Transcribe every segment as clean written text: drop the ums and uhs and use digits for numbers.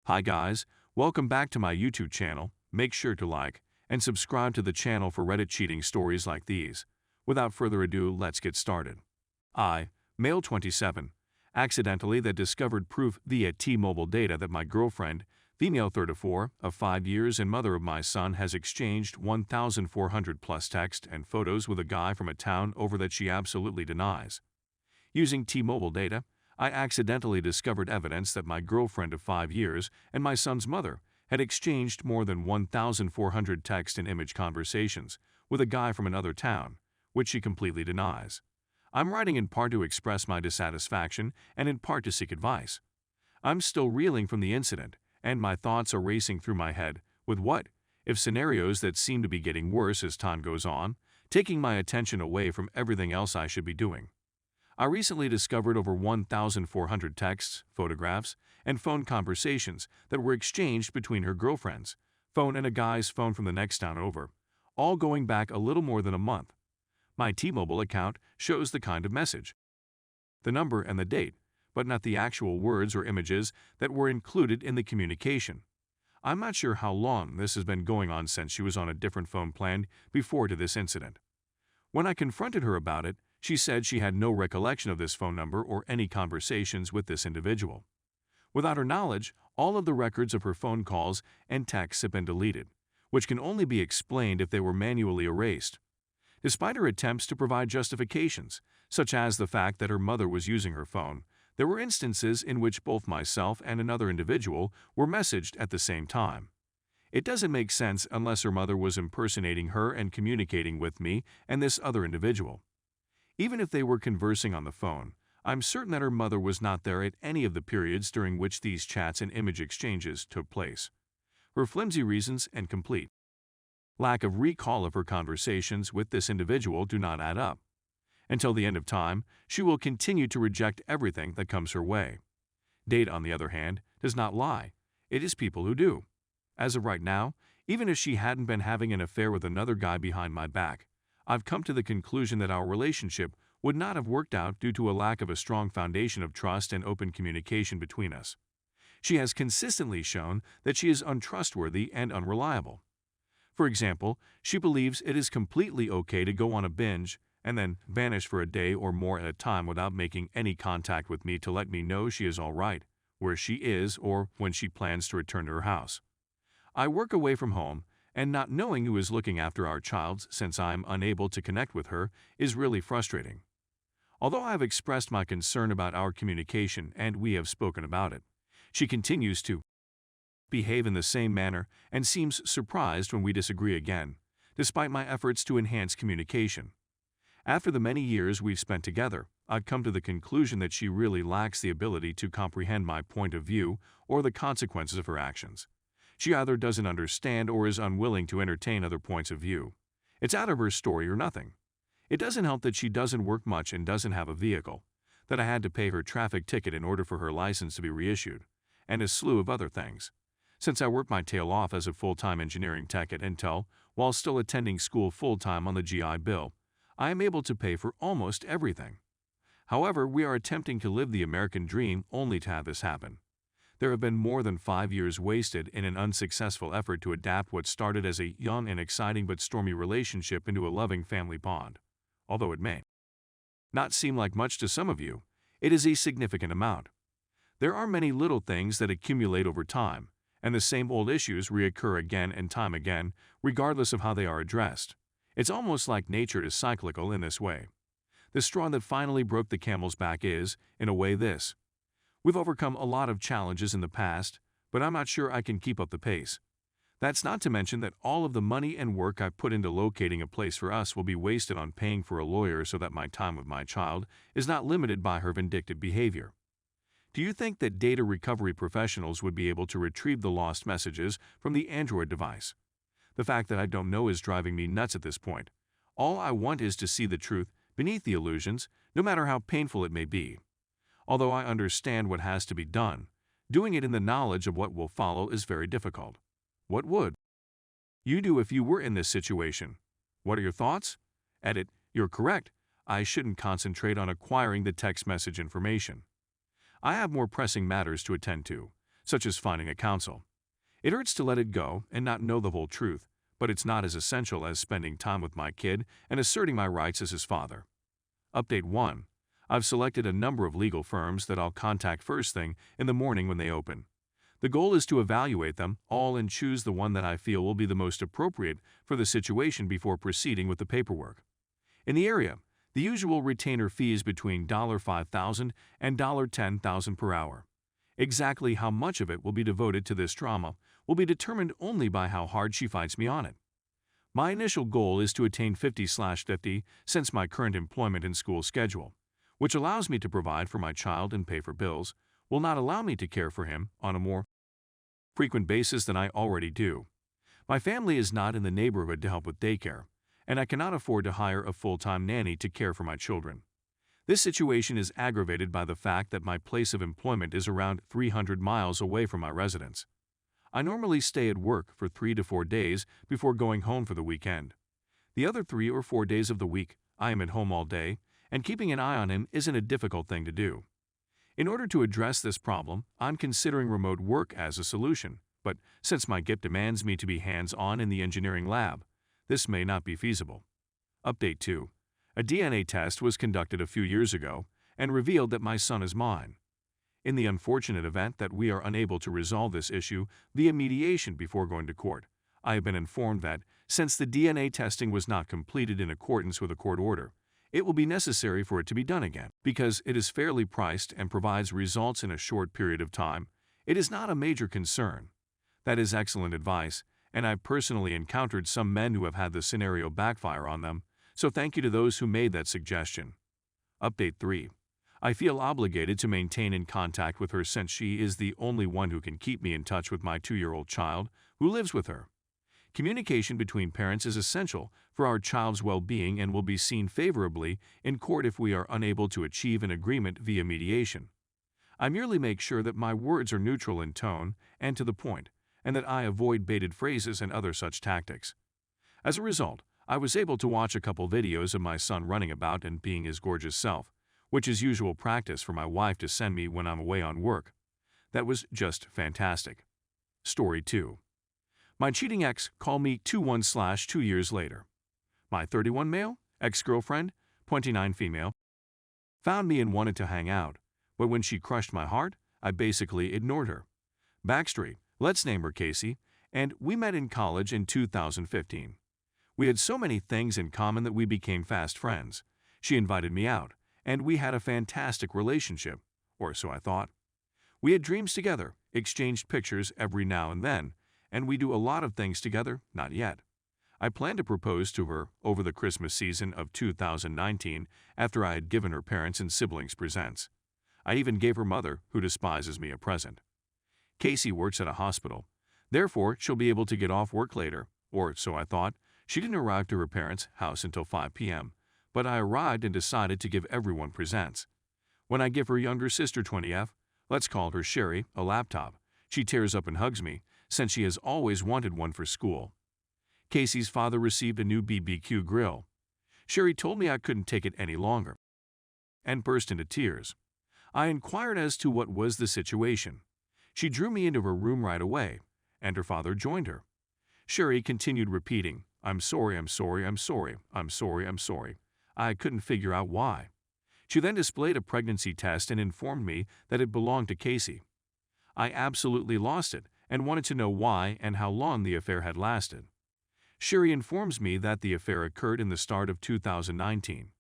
Hi guys, welcome back to my YouTube channel. Make sure to like and subscribe to the channel for Reddit cheating stories like these. Without further ado, let's get started. I, male 27, accidentally discovered proof via T-Mobile data that my girlfriend, female 34, of 5 years and mother of my son has exchanged 1,400 plus text and photos with a guy from a town over that she absolutely denies. Using T-Mobile data, I accidentally discovered evidence that my girlfriend of 5 years and my son's mother had exchanged more than 1,400 text and image conversations with a guy from another town, which she completely denies. I'm writing in part to express my dissatisfaction and in part to seek advice. I'm still reeling from the incident, and my thoughts are racing through my head with what if scenarios that seem to be getting worse as time goes on, taking my attention away from everything else I should be doing. I recently discovered over 1,400 texts, photographs, and phone conversations that were exchanged between her girlfriend's phone and a guy's phone from the next town over, all going back a little more than a month. My T-Mobile account shows the kind of message, the number and the date, but not the actual words or images that were included in the communication. I'm not sure how long this has been going on since she was on a different phone plan before to this incident. When I confronted her about it, she said she had no recollection of this phone number or any conversations with this individual. Without her knowledge, all of the records of her phone calls and texts have been deleted, which can only be explained if they were manually erased. Despite her attempts to provide justifications, such as the fact that her mother was using her phone, there were instances in which both myself and another individual were messaged at the same time. It doesn't make sense unless her mother was impersonating her and communicating with me and this other individual. Even if they were conversing on the phone, I'm certain that her mother was not there at any of the periods during which these chats and image exchanges took place. Her flimsy reasons and complete lack of recall of her conversations with this individual do not add up. Until the end of time, she will continue to reject everything that comes her way. Date, on the other hand, does not lie. It is people who do. As of right now, even if she hadn't been having an affair with another guy behind my back, I've come to the conclusion that our relationship would not have worked out due to a lack of a strong foundation of trust and open communication between us. She has consistently shown that she is untrustworthy and unreliable. For example, she believes it is completely okay to go on a binge and then vanish for a day or more at a time without making any contact with me to let me know she is all right, where she is, or when she plans to return to her house. I work away from home, and not knowing who is looking after our child since I am unable to connect with her is really frustrating. Although I have expressed my concern about our communication and we have spoken about it, she continues to behave in the same manner and seems surprised when we disagree again, despite my efforts to enhance communication. After the many years we've spent together, I've come to the conclusion that she really lacks the ability to comprehend my point of view or the consequences of her actions. She either doesn't understand or is unwilling to entertain other points of view. It's out of her story or nothing. It doesn't help that she doesn't work much and doesn't have a vehicle, that I had to pay her traffic ticket in order for her license to be reissued, and a slew of other things. Since I work my tail off as a full-time engineering tech at Intel while still attending school full-time on the GI Bill, I am able to pay for almost everything. However, we are attempting to live the American dream only to have this happen. There have been more than 5 years wasted in an unsuccessful effort to adapt what started as a young and exciting but stormy relationship into a loving family bond. Although it may not seem like much to some of you, it is a significant amount. There are many little things that accumulate over time, and the same old issues reoccur again and time again, regardless of how they are addressed. It's almost like nature is cyclical in this way. The straw that finally broke the camel's back is, in a way, this. We've overcome a lot of challenges in the past, but I'm not sure I can keep up the pace. That's not to mention that all of the money and work I put into locating a place for us will be wasted on paying for a lawyer so that my time with my child is not limited by her vindictive behavior. Do you think that data recovery professionals would be able to retrieve the lost messages from the Android device? The fact that I don't know is driving me nuts at this point. All I want is to see the truth beneath the illusions, no matter how painful it may be. Although I understand what has to be done, doing it in the knowledge of what will follow is very difficult. What would you do if you were in this situation? What are your thoughts? Edit, you're correct. I shouldn't concentrate on acquiring the text message information. I have more pressing matters to attend to, such as finding a counsel. It hurts to let it go and not know the whole truth, but it's not as essential as spending time with my kid and asserting my rights as his father. Update 1. I've selected a number of legal firms that I'll contact first thing in the morning when they open. The goal is to evaluate them all and choose the one that I feel will be the most appropriate for the situation before proceeding with the paperwork. In the area, the usual retainer fee is between $5,000 and $10,000 per hour. Exactly how much of it will be devoted to this drama will be determined only by how hard she fights me on it. My initial goal is to attain 50/50 since my current employment and school schedule, which allows me to provide for my child and pay for bills, will not allow me to care for him on a more frequent basis than I already do. My family is not in the neighborhood to help with daycare, and I cannot afford to hire a full-time nanny to care for my children. This situation is aggravated by the fact that my place of employment is around 300 miles away from my residence. I normally stay at work for 3 to 4 days before going home for the weekend. The other 3 or 4 days of the week, I am at home all day, and keeping an eye on him isn't a difficult thing to do. In order to address this problem, I'm considering remote work as a solution, but since my GIP demands me to be hands-on in the engineering lab, this may not be feasible. Update 2. A DNA test was conducted a few years ago and revealed that my son is mine. In the unfortunate event that we are unable to resolve this issue via mediation before going to court, I have been informed that, since the DNA testing was not completed in accordance with a court order, it will be necessary for it to be done again. Because it is fairly priced and provides results in a short period of time, it is not a major concern. That is excellent advice, and I've personally encountered some men who have had the scenario backfire on them, so thank you to those who made that suggestion. Update 3. I feel obligated to maintain in contact with her since she is the only one who can keep me in touch with my 2-year-old child who lives with her. Communication between parents is essential for our child's well-being and will be seen favorably in court if we are unable to achieve an agreement via mediation. I merely make sure that my words are neutral in tone and to the point, and that I avoid baited phrases and other such tactics. As a result, I was able to watch a couple videos of my son running about and being his gorgeous self, which is usual practice for my wife to send me when I'm away on work. That was just fantastic. Story 2. My cheating ex called me 2 years later. My 31 male, ex-girlfriend, 29 female, found me and wanted to hang out, but when she crushed my heart, I basically ignored her. Backstory, let's name her Casey, and we met in college in 2015. We had so many things in common that we became fast friends. She invited me out, and we had a fantastic relationship, or so I thought. We had dreams together, exchanged pictures every now and then, and we do a lot of things together, not yet. I planned to propose to her over the Christmas season of 2019 after I had given her parents and siblings presents. I even gave her mother, who despises me, a present. Casey works at a hospital. Therefore, she'll be able to get off work later, or so I thought. She didn't arrive to her parents' house until 5 p.m., but I arrived and decided to give everyone presents. When I give her younger sister 20F, let's call her Sherry, a laptop, she tears up and hugs me, since she has always wanted one for school. Casey's father received a new BBQ grill. Sherry told me I couldn't take it any longer and burst into tears. I inquired as to what was the situation. She drew me into her room right away, and her father joined her. Sherry continued repeating, "I'm sorry, I'm sorry, I'm sorry, I'm sorry, I'm sorry." I couldn't figure out why. She then displayed a pregnancy test and informed me that it belonged to Casey. I absolutely lost it and wanted to know why and how long the affair had lasted. Sherry informs me that the affair occurred in the start of 2019.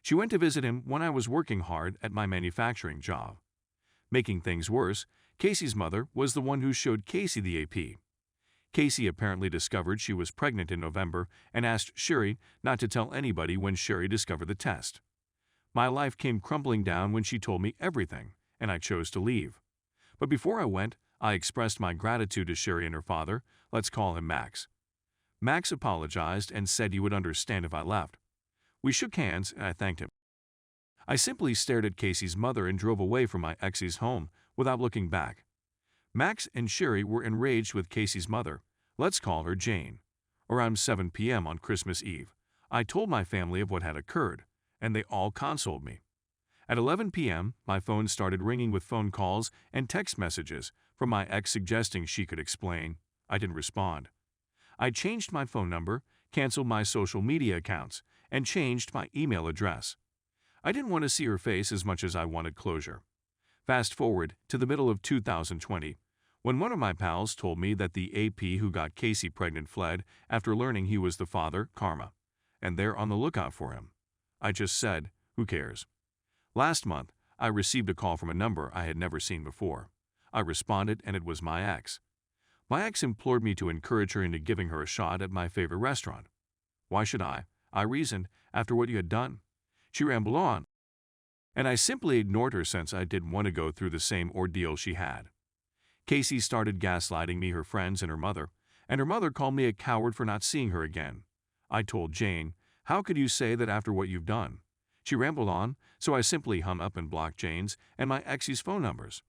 She went to visit him when I was working hard at my manufacturing job. Making things worse, Casey's mother was the one who showed Casey the AP. Casey apparently discovered she was pregnant in November and asked Sherry not to tell anybody when Sherry discovered the test. My life came crumbling down when she told me everything, and I chose to leave. But before I went, I expressed my gratitude to Sherry and her father, let's call him Max. Max apologized and said he would understand if I left. We shook hands and I thanked him. I simply stared at Casey's mother and drove away from my ex's home without looking back. Max and Sherry were enraged with Casey's mother, let's call her Jane. Around 7 p.m. on Christmas Eve, I told my family of what had occurred, and they all consoled me. At 11 p.m., my phone started ringing with phone calls and text messages from my ex suggesting she could explain. I didn't respond. I changed my phone number, canceled my social media accounts, and changed my email address. I didn't want to see her face as much as I wanted closure. Fast forward to the middle of 2020, when one of my pals told me that the AP who got Casey pregnant fled after learning he was the father, Karma, and they're on the lookout for him. I just said, who cares? Last month, I received a call from a number I had never seen before. I responded, and it was my ex. My ex implored me to encourage her into giving her a shot at my favorite restaurant. Why should I reasoned, after what you had done. She rambled on, and I simply ignored her since I didn't want to go through the same ordeal she had. Casey started gaslighting me, her friends, and her mother called me a coward for not seeing her again. I told Jane, how could you say that after what you've done? She rambled on, so I simply hung up and blocked Jane's and my ex's phone numbers.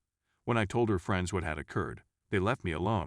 When I told her friends what had occurred, they left me alone.